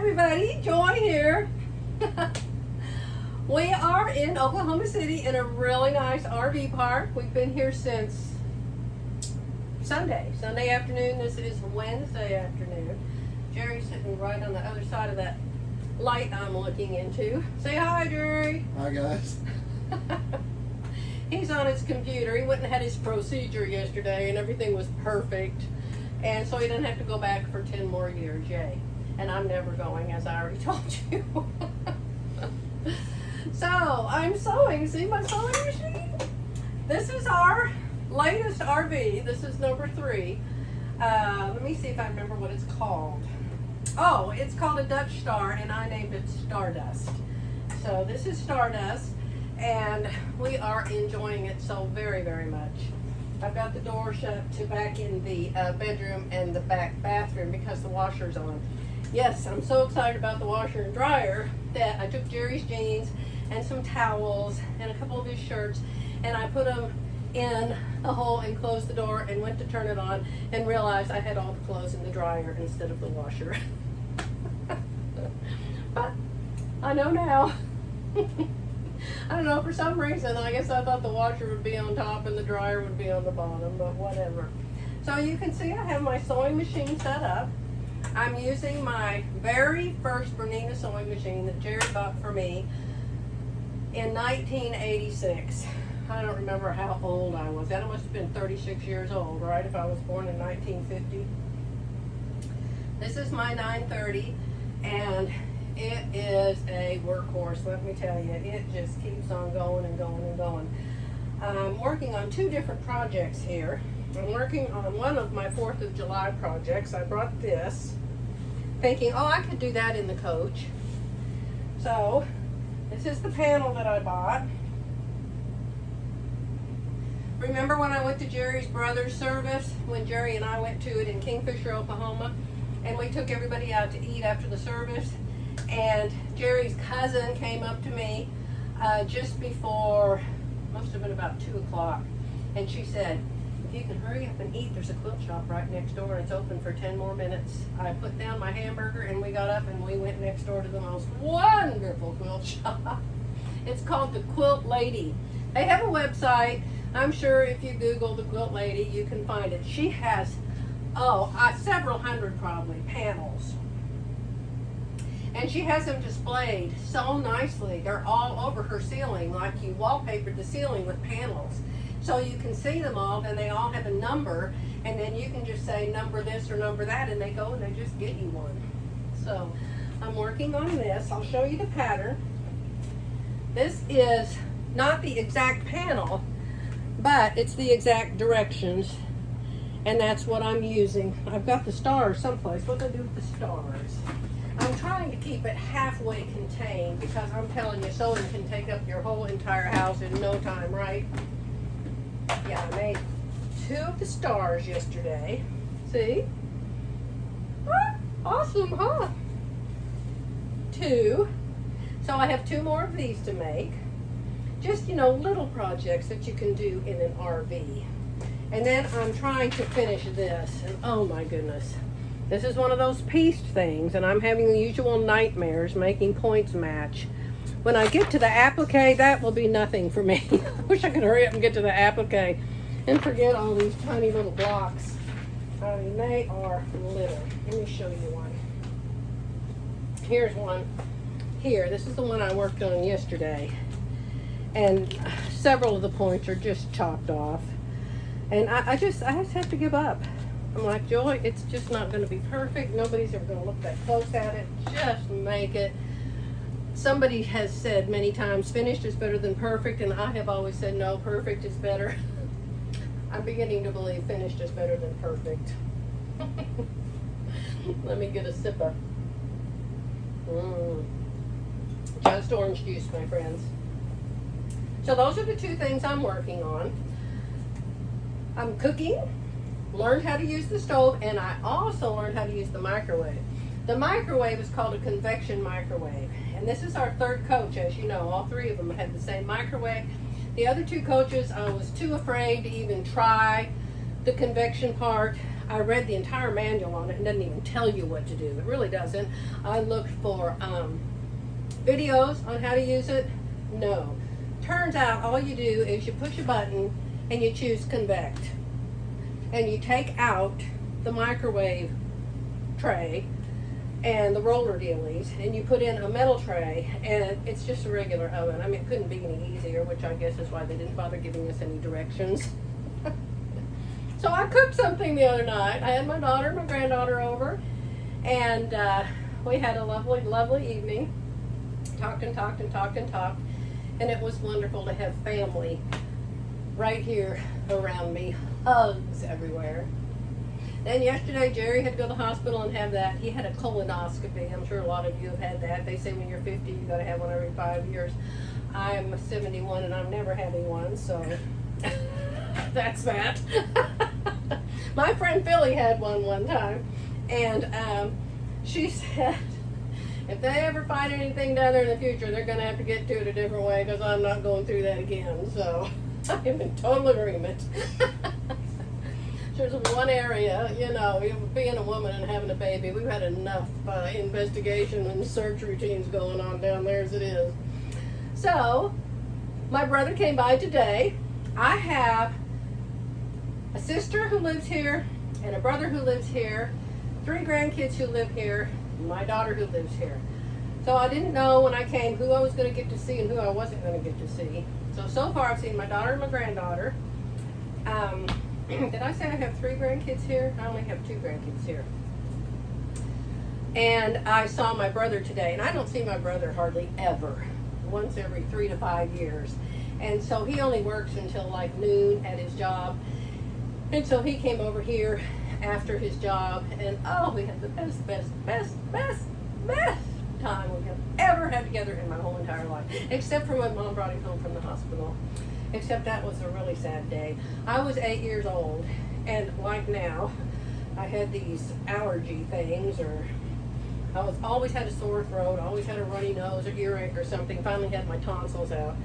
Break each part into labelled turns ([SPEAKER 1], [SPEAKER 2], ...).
[SPEAKER 1] everybody, Joy here. We are in Oklahoma City in a really nice RV park. We've been here since Sunday afternoon. This is Wednesday afternoon. Jerry's sitting right on the other side of that light I'm looking into. Say hi, Jerry.
[SPEAKER 2] Hi, guys.
[SPEAKER 1] He's on his computer. He went and had his procedure yesterday and everything was perfect. And so he didn't have to go back for 10 more years, yay. And I'm never going, as I already told you. So, I'm sewing. See my sewing machine? This is our latest RV. This is number 3. Let me see if I remember what it's called. Oh, it's called a Dutch Star, and I named it Stardust. So, this is Stardust, and we are enjoying it so very, very much. I've got the door shut to back in the bedroom and the back bathroom because the washer's on. Yes, I'm so excited about the washer and dryer that I took Jerry's jeans and some towels and a couple of his shirts and I put them in a hole and closed the door and went to turn it on and realized I had all the clothes in the dryer instead of the washer. But I know now. I don't know, for some reason, I guess I thought the washer would be on top and the dryer would be on the bottom, but whatever. So you can see I have my sewing machine set up. I'm using my very first Bernhardt sewing machine that Jerry bought for me in 1986. I don't remember how old I was. That must have been 36 years old, right, if I was born in 1950. This is my 930, and it is a workhorse, let me tell you. It just keeps on going and going and going. I'm working on 2 different projects here. I'm working on one of my 4th of July projects. I brought this, thinking, oh, I could do that in the coach. So, this is the panel that I bought. Remember when I went to Jerry's brother's service, when Jerry and I went to it in Kingfisher, Oklahoma, and we took everybody out to eat after the service? And Jerry's cousin came up to me just before, must have been about 2 o'clock, and she said, if you can hurry up and eat, there's a quilt shop right next door and it's open for 10 more minutes. I put down my hamburger and we got up and we went next door to the most wonderful quilt shop. It's called the Quilt Lady. They have a website. I'm sure if you Google the Quilt Lady, you can find it. She has, several hundred probably, panels. And she has them displayed so nicely. They're all over her ceiling, like you wallpapered the ceiling with panels. So you can see them all, and they all have a number, and then you can just say number this or number that, and they go and they just get you one. So I'm working on this. I'll show you the pattern. This is not the exact panel, but it's the exact directions, and that's what I'm using. I've got the stars someplace. What do I do with the stars? I'm trying to keep it halfway contained because I'm telling you, sewing can take up your whole entire house in no time, right? Yeah, I made 2 of the stars yesterday. See? Ah, awesome, huh? 2. So I have 2 more of these to make. Just, little projects that you can do in an RV. And then I'm trying to finish this. And oh my goodness. This is one of those pieced things, and I'm having the usual nightmares making points match. When I get to the applique, that will be nothing for me. I wish I could hurry up and get to the applique and forget all these tiny little blocks. I mean, they are little. Let me show you one. Here's one. Here, this is the one I worked on yesterday. And several of the points are just chopped off. And I just have to give up. I'm like, Joy, it's just not going to be perfect. Nobody's ever going to look that close at it. Just make it. Somebody has said many times, finished is better than perfect, and I have always said, no, perfect is better. I'm beginning to believe finished is better than perfect. Let me get a sip of just orange juice, my friends. So those are the 2 things I'm working on. I'm cooking. Learned how to use the stove, and I also learned how to use the microwave. The microwave is called a convection microwave, and this is our 3rd coach, as you know. All 3 of them had the same microwave. The other 2 coaches, I was too afraid to even try the convection part. I read the entire manual on it and doesn't even tell you what to do. It really doesn't. I looked for videos on how to use it. No. Turns out all you do is you push a button and you choose convect. And you take out the microwave tray and the roller dealies, and you put in a metal tray, and it's just a regular oven. I mean, it couldn't be any easier, which I guess is why they didn't bother giving us any directions. So I cooked something the other night. I had my daughter and my granddaughter over, and we had a lovely, lovely evening. Talked and talked and talked and talked, and it was wonderful to have family right here around me. Hugs everywhere. Then yesterday, Jerry had to go to the hospital and have that. He had a colonoscopy. I'm sure a lot of you have had that. They say when you're 50, you got to have one every 5 years. I'm 71 and I'm never having one, so that's that. My friend Philly had one time, and she said if they ever find anything down there in the future, they're going to have to get to it a different way because I'm not going through that again. So I'm in total agreement. There's one area, you know, being a woman and having a baby, we've had enough investigation and search routines going on down there as it is. So, my brother came by today. I have a sister who lives here, and a brother who lives here, 3 grandkids who live here, and my daughter who lives here. So I didn't know when I came who I was going to get to see and who I wasn't going to get to see. So far I've seen my daughter and my granddaughter. Did I say I have 3 grandkids here? I only have 2 grandkids here. And I saw my brother today, and I don't see my brother hardly ever. Once every 3 to 5 years. And so he only works until like noon at his job. And so he came over here after his job, and oh, we had the best time we have ever had together in my whole entire life. Except for when Mom brought him home from the hospital. Except that was a really sad day. I was 8 years old, and like now, I had these allergy things, or I always had a sore throat, always had a runny nose or earache or something. Finally had my tonsils out.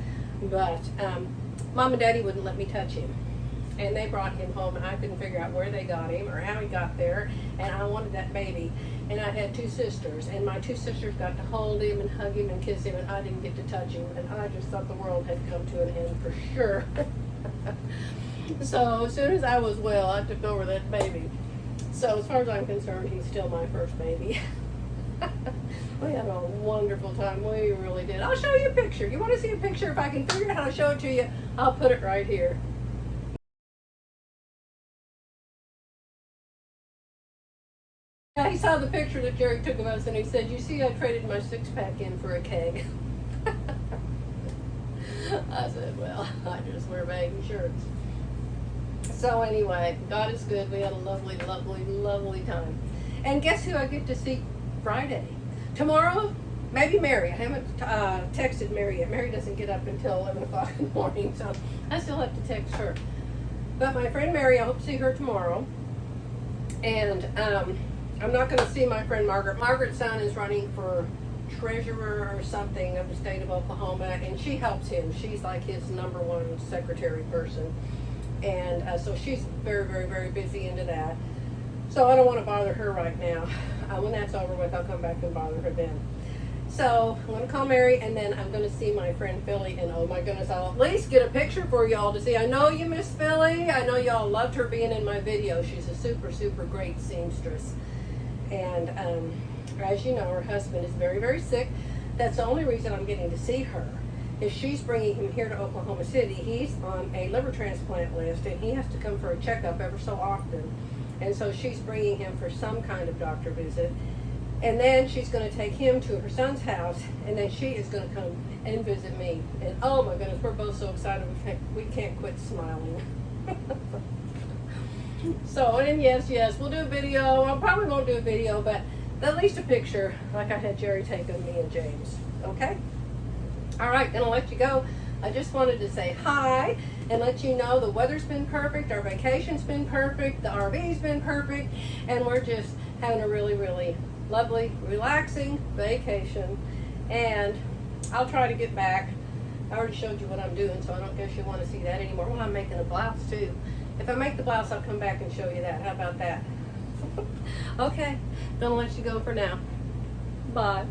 [SPEAKER 1] But Mom and Daddy wouldn't let me touch him. And they brought him home, and I couldn't figure out where they got him or how he got there. And I wanted that baby. And I had 2 sisters, and my 2 sisters got to hold him and hug him and kiss him, and I didn't get to touch him. And I just thought the world had come to an end for sure. So as soon as I was well, I took over that baby. So as far as I'm concerned, he's still my first baby. We had a wonderful time. We really did. I'll show you a picture. You want to see a picture? If I can figure out how to show it to you, I'll put it right here. He saw the picture that Jerry took of us, and he said, "You see, I traded my 6-pack in for a keg." I said, "Well, I just wear baggy shirts." So anyway, God is good. We had a lovely, lovely, lovely time. And guess who I get to see Friday? Tomorrow, maybe Mary. I haven't texted Mary yet. Mary doesn't get up until 11 o'clock in the morning, so I still have to text her. But my friend Mary, I hope to see her tomorrow. And I'm not going to see my friend Margaret. Margaret's son is running for treasurer or something of the state of Oklahoma, and she helps him. She's like his #1 secretary person. And so she's very, very, very busy into that. So I don't want to bother her right now. When that's over with, I'll come back and bother her then. So I'm going to call Mary, and then I'm going to see my friend Philly, and oh my goodness, I'll at least get a picture for y'all to see. I know you miss Philly. I know y'all loved her being in my video. She's a super, super great seamstress. And as you know, her husband is very, very sick. That's the only reason I'm getting to see her. Is she's bringing him here to Oklahoma City. He's on a liver transplant list, and he has to come for a checkup ever so often. And so she's bringing him for some kind of doctor visit. And then she's going to take him to her son's house, and then she is going to come and visit me. And oh my goodness, we're both so excited we can't quit smiling. So, and yes, we'll do a video. I probably won't do a video, but at least a picture like I had Jerry take of me and James. Okay? All right, then I'll let you go. I just wanted to say hi and let you know the weather's been perfect, our vacation's been perfect, the RV's been perfect, and we're just having a really, really lovely, relaxing vacation. And I'll try to get back. I already showed you what I'm doing, so I don't guess you want to see that anymore. Well, I'm making a blouse too. If I make the blouse, I'll come back and show you that. How about that? Okay, gonna let you go for now. Bye.